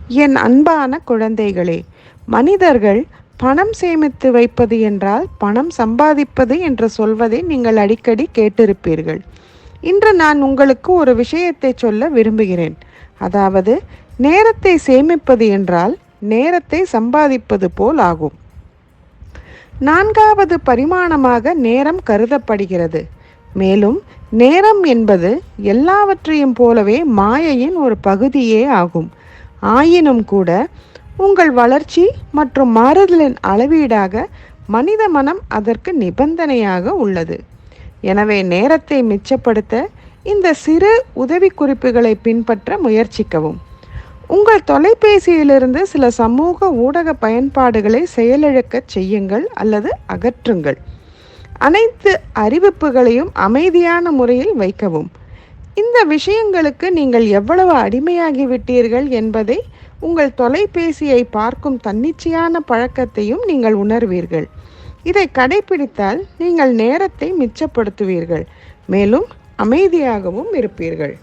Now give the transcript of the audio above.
என் அன்பான குழந்தைகளே, மனிதர்கள் பணம் சேமித்து வைப்பது என்றால் பணம் சம்பாதிப்பது என்று சொல்வதை நீங்கள் அடிக்கடி கேட்டிருப்பீர்கள். இன்று நான் உங்களுக்கு ஒரு விஷயத்தை சொல்ல விரும்புகிறேன். அதாவது, நேரத்தை சேமிப்பது என்றால் நேரத்தை சம்பாதிப்பது போல் ஆகும். நான்காவது பரிமாணமாக நேரம் கருதப்படுகிறது. மேலும் நேரம் என்பது எல்லாவற்றையும் போலவே மாயையின் ஒரு பகுதியே ஆகும். ஆயினும் கூட உங்கள் வளர்ச்சி மற்றும் மாறுதலின் அளவீடாக மனித மனம் அதற்கு நிபந்தனையாக உள்ளது. எனவே நேரத்தை மிச்சப்படுத்த இந்த சிறு உதவிக்குறிப்புகளை பின்பற்ற முயற்சிக்கவும். உங்கள் தொலைபேசியிலிருந்து சில சமூக ஊடக பயன்பாடுகளை செயலிழக்கச் செய்யுங்கள் அல்லது அகற்றுங்கள். அனைத்து அறிவிப்புகளையும் அமைதியான முறையில் வைக்கவும். இந்த விஷயங்களுக்கு நீங்கள் எவ்வளவு அடிமையாகிவிட்டீர்கள் என்பதை உங்கள் தொலைபேசியை பார்க்கும் தன்னிச்சையான பழக்கத்தையும் நீங்கள் உணர்வீர்கள். இதை கடைபிடித்தால் நீங்கள் நேரத்தை மிச்சப்படுத்துவீர்கள், மேலும் அமைதியாகவும் இருப்பீர்கள்.